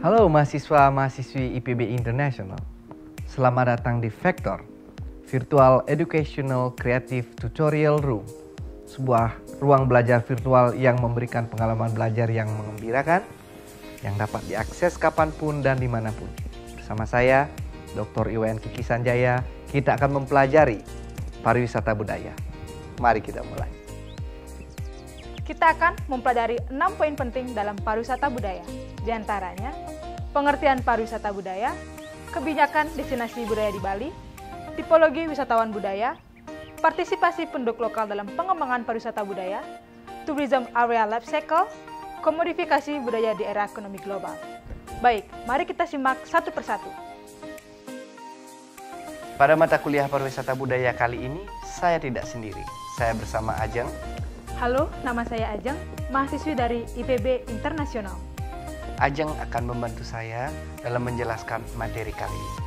Halo mahasiswa-mahasiswi IPB International. Selamat datang di Vector, Virtual Educational Creative Tutorial Room. Sebuah ruang belajar virtual yang memberikan pengalaman belajar yang mengembirakan, yang dapat diakses kapanpun dan dimanapun. Bersama saya, Dr. Iwan Kiki Sanjaya, kita akan mempelajari pariwisata budaya. Mari kita mulai. Kita akan mempelajari 6 poin penting dalam pariwisata budaya. Di antaranya, pengertian pariwisata budaya, kebijakan destinasi budaya di Bali, tipologi wisatawan budaya, partisipasi penduduk lokal dalam pengembangan pariwisata budaya, tourism area life cycle, komodifikasi budaya di era ekonomi global. Baik, mari kita simak satu persatu. Pada mata kuliah pariwisata budaya kali ini, saya tidak sendiri. Saya bersama Ajeng. Halo, nama saya Ajeng, mahasiswi dari IPB Internasional. Ajeng akan membantu saya dalam menjelaskan materi kali ini.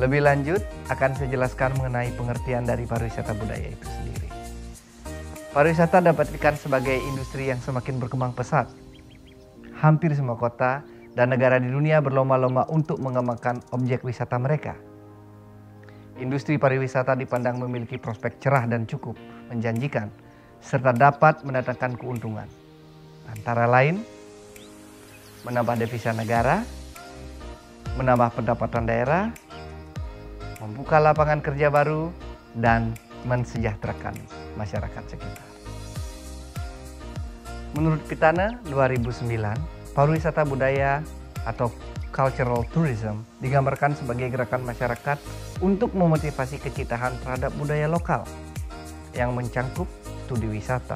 Lebih lanjut, akan saya jelaskan mengenai pengertian dari pariwisata budaya itu sendiri. Pariwisata dapat dikatakan sebagai industri yang semakin berkembang pesat. Hampir semua kota dan negara di dunia berlomba-lomba untuk mengembangkan objek wisata mereka. Industri pariwisata dipandang memiliki prospek cerah dan cukup menjanjikan, serta dapat mendatangkan keuntungan. Antara lain, menambah devisa negara, menambah pendapatan daerah, membuka lapangan kerja baru, dan mensejahterakan masyarakat sekitar. Menurut Pitana 2009, pariwisata budaya atau cultural tourism digambarkan sebagai gerakan masyarakat untuk memotivasi kecintaan terhadap budaya lokal yang mencangkup studi wisata,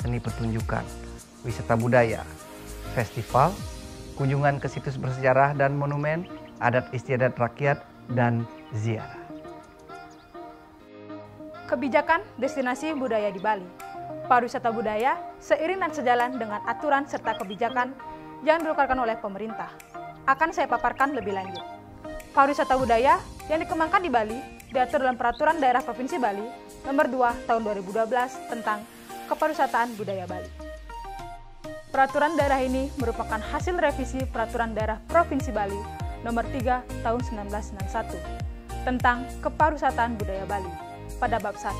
seni pertunjukan, wisata budaya, festival, kunjungan ke situs bersejarah dan monumen, adat istiadat rakyat, dan ziarah. Kebijakan destinasi budaya di Bali. Pariwisata budaya seiring dan sejalan dengan aturan serta kebijakan yang dikeluarkan oleh pemerintah. Akan saya paparkan lebih lanjut. Pariwisata budaya yang dikembangkan di Bali diatur dalam Peraturan Daerah Provinsi Bali Nomor 2 Tahun 2012 tentang Kepariwisataan Budaya Bali. Peraturan daerah ini merupakan hasil revisi Peraturan Daerah Provinsi Bali Nomor 3 Tahun 1991 tentang Kepariwisataan Budaya Bali. Pada bab 1,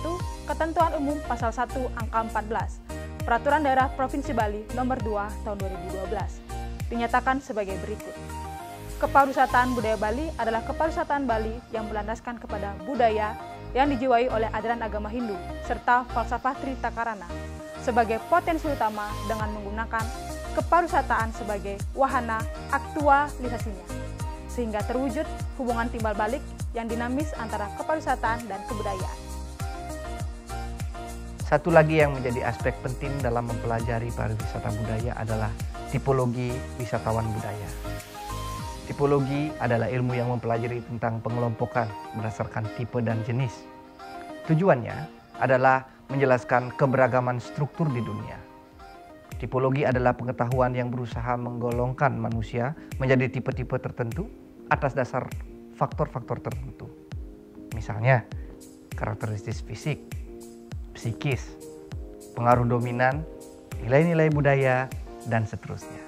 Ketentuan Umum Pasal 1 Angka 14, Peraturan Daerah Provinsi Bali Nomor 2 Tahun 2012, dinyatakan sebagai berikut. Kepariwisataan budaya Bali adalah kepariwisataan Bali yang berlandaskan kepada budaya yang dijiwai oleh ajaran agama Hindu serta falsafah Tritakarana sebagai potensi utama dengan menggunakan kepariwisataan sebagai wahana aktualisasinya, sehingga terwujud hubungan timbal balik yang dinamis antara kepariwisataan dan kebudayaan. Satu lagi yang menjadi aspek penting dalam mempelajari pariwisata budaya adalah tipologi wisatawan budaya. Tipologi adalah ilmu yang mempelajari tentang pengelompokan berdasarkan tipe dan jenis. Tujuannya adalah menjelaskan keberagaman struktur di dunia. Tipologi adalah pengetahuan yang berusaha menggolongkan manusia menjadi tipe-tipe tertentu atas dasar faktor-faktor tertentu. Misalnya, karakteristik fisik, psikis, pengaruh dominan, nilai-nilai budaya, dan seterusnya.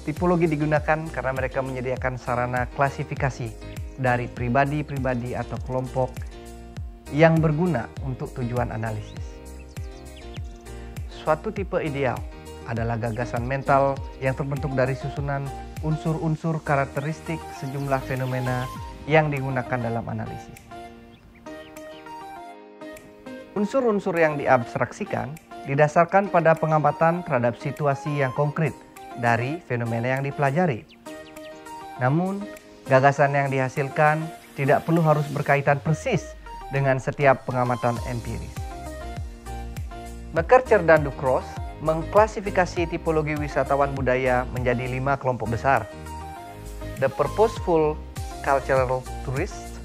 Tipologi digunakan karena mereka menyediakan sarana klasifikasi dari pribadi-pribadi atau kelompok yang berguna untuk tujuan analisis. Suatu tipe ideal adalah gagasan mental yang terbentuk dari susunan unsur-unsur karakteristik sejumlah fenomena yang digunakan dalam analisis. Unsur-unsur yang diabstraksikan didasarkan pada pengamatan terhadap situasi yang konkret dari fenomena yang dipelajari. Namun, gagasan yang dihasilkan tidak perlu harus berkaitan persis dengan setiap pengamatan empiris. McArthur dan Ducros mengklasifikasi tipologi wisatawan budaya menjadi 5 kelompok besar. The purposeful cultural tourist,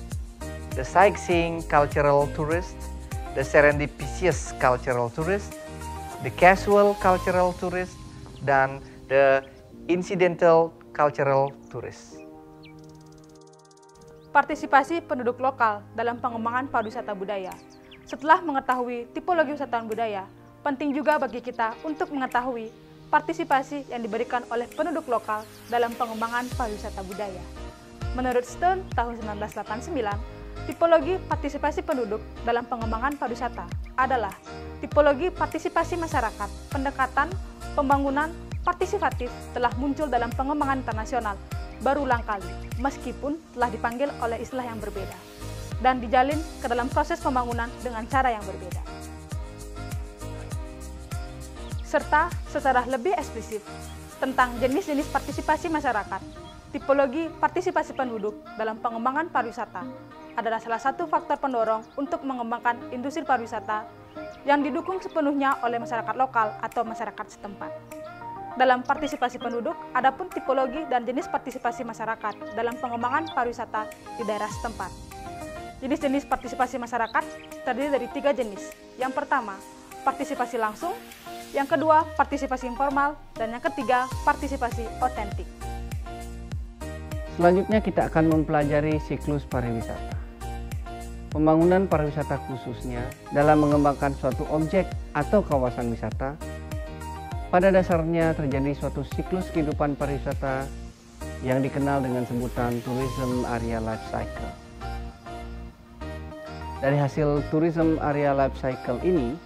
the sightseeing cultural tourist, the serendipitous cultural tourist, the casual cultural tourist, dan the incidental cultural tourist. Partisipasi penduduk lokal dalam pengembangan pariwisata budaya. Setelah mengetahui tipologi wisatawan budaya, penting juga bagi kita untuk mengetahui partisipasi yang diberikan oleh penduduk lokal dalam pengembangan pariwisata budaya. Menurut Stern tahun 1989, tipologi partisipasi penduduk dalam pengembangan pariwisata adalah tipologi partisipasi masyarakat. Pendekatan pembangunan partisipatif telah muncul dalam pengembangan internasional berulang kali, meskipun telah dipanggil oleh istilah yang berbeda, dan dijalin ke dalam proses pembangunan dengan cara yang berbeda. Serta secara lebih eksplisit tentang jenis-jenis partisipasi masyarakat, tipologi partisipasi penduduk dalam pengembangan pariwisata adalah salah satu faktor pendorong untuk mengembangkan industri pariwisata yang didukung sepenuhnya oleh masyarakat lokal atau masyarakat setempat. Dalam partisipasi penduduk, adapun tipologi dan jenis partisipasi masyarakat dalam pengembangan pariwisata di daerah setempat. Jenis-jenis partisipasi masyarakat terdiri dari 3 jenis. Yang pertama, partisipasi langsung. Yang kedua, partisipasi informal. Dan yang ketiga, partisipasi otentik. Selanjutnya kita akan mempelajari siklus pariwisata. Pembangunan pariwisata khususnya dalam mengembangkan suatu objek atau kawasan wisata, pada dasarnya terjadi suatu siklus kehidupan pariwisata yang dikenal dengan sebutan Tourism Area Life Cycle. Dari hasil Tourism Area Life Cycle ini,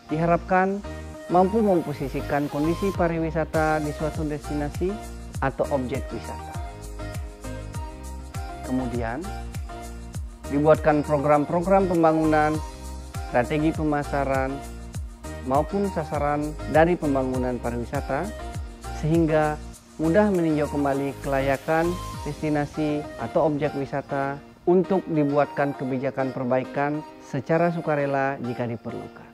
diharapkan mampu memposisikan kondisi pariwisata di suatu destinasi atau objek wisata. Kemudian, dibuatkan program-program pembangunan, strategi pemasaran, maupun sasaran dari pembangunan pariwisata, sehingga mudah meninjau kembali kelayakan destinasi atau objek wisata untuk dibuatkan kebijakan perbaikan secara sukarela jika diperlukan.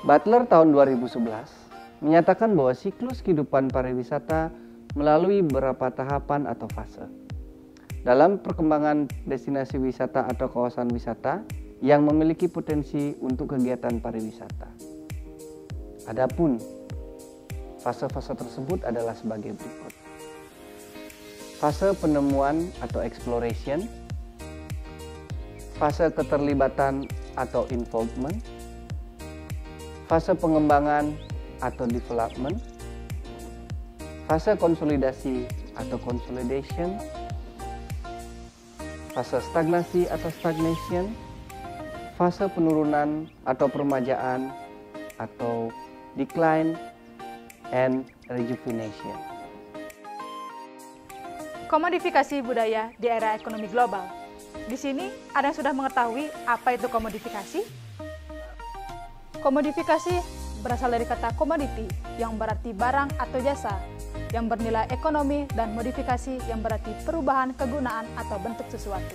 Butler tahun 2011 menyatakan bahwa siklus kehidupan pariwisata melalui beberapa tahapan atau fase dalam perkembangan destinasi wisata atau kawasan wisata yang memiliki potensi untuk kegiatan pariwisata. Adapun fase-fase tersebut adalah sebagai berikut. Fase penemuan atau exploration, fase keterlibatan atau involvement, fase pengembangan atau development, fase konsolidasi atau consolidation, fase stagnasi atau stagnation, fase penurunan atau permajaan atau decline, and rejuvenation. Komodifikasi budaya di era ekonomi global. Di sini ada yang sudah mengetahui apa itu komodifikasi? Komodifikasi berasal dari kata commodity yang berarti barang atau jasa yang bernilai ekonomi dan modifikasi yang berarti perubahan kegunaan atau bentuk sesuatu.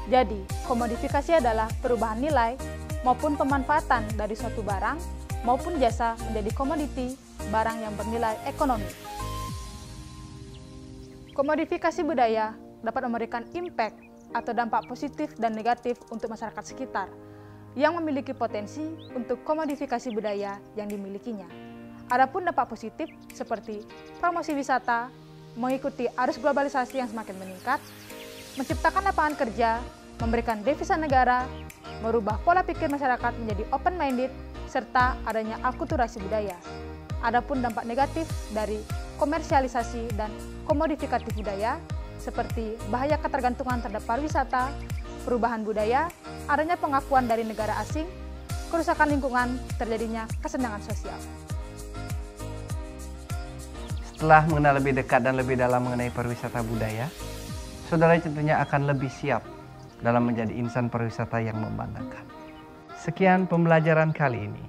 Jadi, komodifikasi adalah perubahan nilai maupun pemanfaatan dari suatu barang maupun jasa menjadi komoditi, barang yang bernilai ekonomi. Komodifikasi budaya dapat memberikan impact atau dampak positif dan negatif untuk masyarakat sekitar yang memiliki potensi untuk komodifikasi budaya yang dimilikinya. Adapun dampak positif seperti promosi wisata, mengikuti arus globalisasi yang semakin meningkat, menciptakan lapangan kerja, memberikan devisa negara, merubah pola pikir masyarakat menjadi open-minded, serta adanya akulturasi budaya. Adapun dampak negatif dari komersialisasi dan komodifikatif budaya seperti bahaya ketergantungan terhadap pariwisata, perubahan budaya, adanya pengakuan dari negara asing, kerusakan lingkungan, terjadinya kesenjangan sosial. Setelah mengenal lebih dekat dan lebih dalam mengenai pariwisata budaya, saudara tentunya akan lebih siap dalam menjadi insan pariwisata yang membanggakan. Sekian pembelajaran kali ini.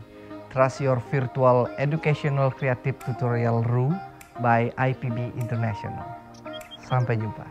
Trust Your Virtual Educational Creative Tutorial Room by IPB International. Sampai jumpa.